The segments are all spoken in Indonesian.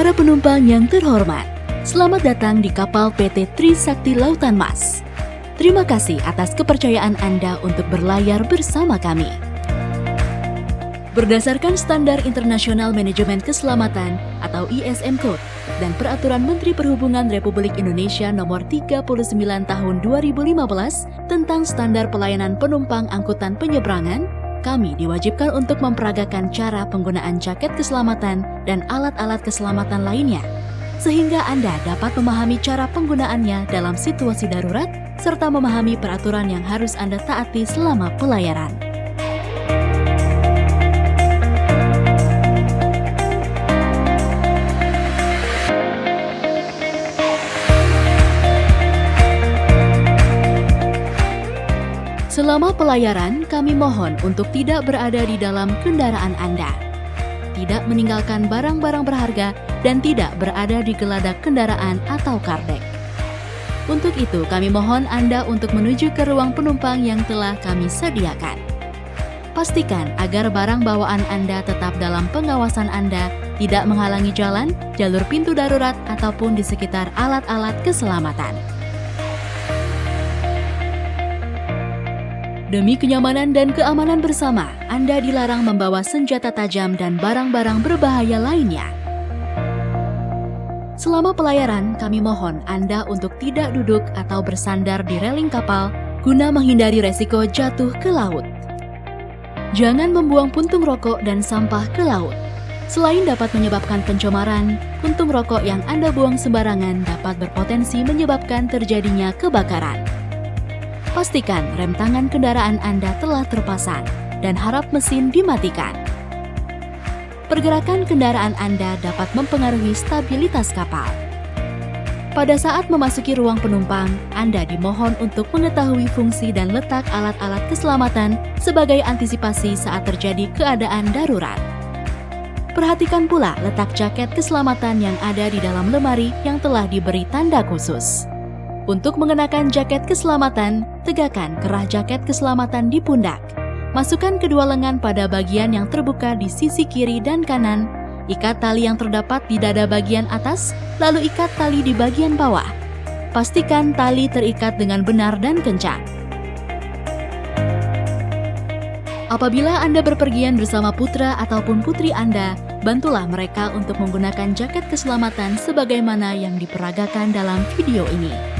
Para penumpang yang terhormat, selamat datang di kapal PT Trisakti Lautan Mas. Terima kasih atas kepercayaan Anda untuk berlayar bersama kami. Berdasarkan Standar Internasional Manajemen Keselamatan atau ISM Code dan Peraturan Menteri Perhubungan Republik Indonesia Nomor 39 Tahun 2015 tentang Standar Pelayanan Penumpang Angkutan Penyeberangan, kami diwajibkan untuk memperagakan cara penggunaan jaket keselamatan dan alat-alat keselamatan lainnya, sehingga Anda dapat memahami cara penggunaannya dalam situasi darurat, serta memahami peraturan yang harus Anda taati selama pelayaran. Selama pelayaran, kami mohon untuk tidak berada di dalam kendaraan Anda, tidak meninggalkan barang-barang berharga, dan tidak berada di geladak kendaraan atau kardek. Untuk itu, kami mohon Anda untuk menuju ke ruang penumpang yang telah kami sediakan. Pastikan agar barang bawaan Anda tetap dalam pengawasan Anda, tidak menghalangi jalan, jalur pintu darurat, ataupun di sekitar alat-alat keselamatan. Demi kenyamanan dan keamanan bersama, Anda dilarang membawa senjata tajam dan barang-barang berbahaya lainnya. Selama pelayaran, kami mohon Anda untuk tidak duduk atau bersandar di reling kapal guna menghindari resiko jatuh ke laut. Jangan membuang puntung rokok dan sampah ke laut. Selain dapat menyebabkan pencemaran, puntung rokok yang Anda buang sembarangan dapat berpotensi menyebabkan terjadinya kebakaran. Pastikan rem tangan kendaraan Anda telah terpasang dan harap mesin dimatikan. Pergerakan kendaraan Anda dapat mempengaruhi stabilitas kapal. Pada saat memasuki ruang penumpang, Anda dimohon untuk mengetahui fungsi dan letak alat-alat keselamatan sebagai antisipasi saat terjadi keadaan darurat. Perhatikan pula letak jaket keselamatan yang ada di dalam lemari yang telah diberi tanda khusus. Untuk mengenakan jaket keselamatan, tegakkan kerah jaket keselamatan di pundak. Masukkan kedua lengan pada bagian yang terbuka di sisi kiri dan kanan. Ikat tali yang terdapat di dada bagian atas, lalu ikat tali di bagian bawah. Pastikan tali terikat dengan benar dan kencang. Apabila Anda berpergian bersama putra ataupun putri Anda, bantulah mereka untuk menggunakan jaket keselamatan sebagaimana yang diperagakan dalam video ini.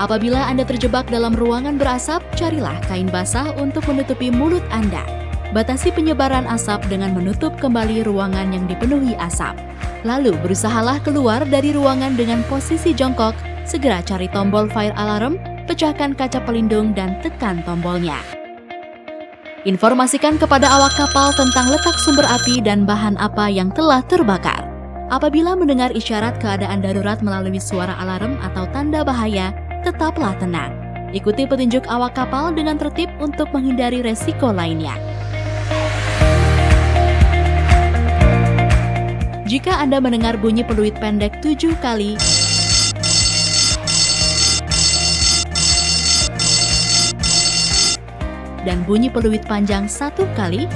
Apabila Anda terjebak dalam ruangan berasap, carilah kain basah untuk menutupi mulut Anda. Batasi penyebaran asap dengan menutup kembali ruangan yang dipenuhi asap. Lalu berusahalah keluar dari ruangan dengan posisi jongkok, segera cari tombol fire alarm, pecahkan kaca pelindung dan tekan tombolnya. Informasikan kepada awak kapal tentang letak sumber api dan bahan apa yang telah terbakar. Apabila mendengar isyarat keadaan darurat melalui suara alarm atau tanda bahaya, tetaplah tenang. Ikuti petunjuk awak kapal dengan tertib untuk menghindari resiko lainnya. Jika Anda mendengar bunyi peluit pendek 7 kali, dan bunyi peluit panjang 1 kali,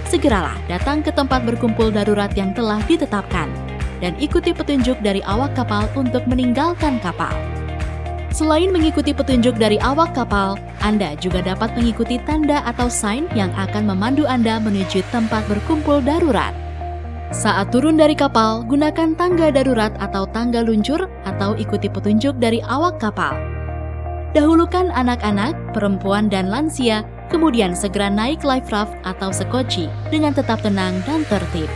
segeralah datang ke tempat berkumpul darurat yang telah ditetapkan dan ikuti petunjuk dari awak kapal untuk meninggalkan kapal. Selain mengikuti petunjuk dari awak kapal, Anda juga dapat mengikuti tanda atau sign yang akan memandu Anda menuju tempat berkumpul darurat. Saat turun dari kapal, gunakan tangga darurat atau tangga luncur atau ikuti petunjuk dari awak kapal. Dahulukan anak-anak, perempuan, dan lansia, kemudian segera naik life raft atau sekoci dengan tetap tenang dan tertib.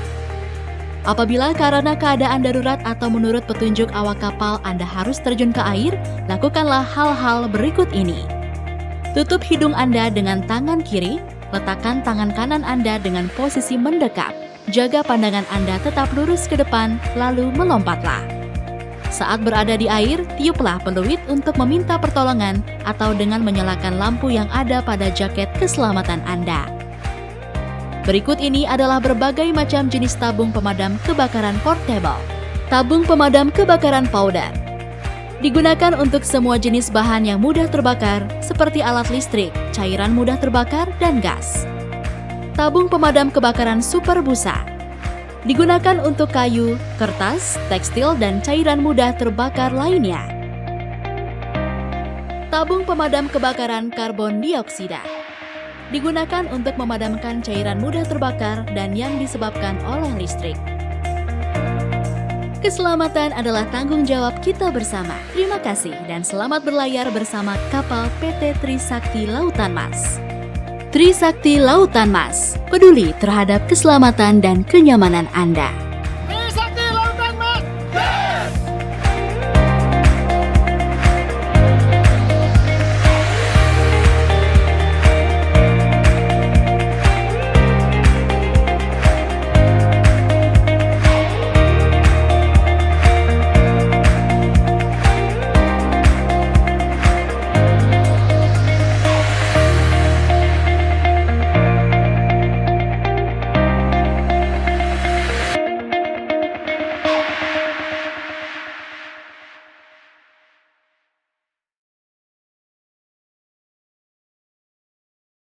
Apabila karena keadaan darurat atau menurut petunjuk awak kapal Anda harus terjun ke air, lakukanlah hal-hal berikut ini. Tutup hidung Anda dengan tangan kiri, letakkan tangan kanan Anda dengan posisi mendekap. Jaga pandangan Anda tetap lurus ke depan, lalu melompatlah. Saat berada di air, tiuplah peluit untuk meminta pertolongan atau dengan menyalakan lampu yang ada pada jaket keselamatan Anda. Berikut ini adalah berbagai macam jenis tabung pemadam kebakaran portable. Tabung pemadam kebakaran powder digunakan untuk semua jenis bahan yang mudah terbakar seperti alat listrik, cairan mudah terbakar, dan gas. Tabung pemadam kebakaran super busa digunakan untuk kayu, kertas, tekstil, dan cairan mudah terbakar lainnya. Tabung pemadam kebakaran karbon dioksida digunakan untuk memadamkan cairan mudah terbakar dan yang disebabkan oleh listrik. Keselamatan adalah tanggung jawab kita bersama. Terima kasih dan selamat berlayar bersama kapal PT Trisakti Lautan Mas. Trisakti Lautan Mas, peduli terhadap keselamatan dan kenyamanan Anda.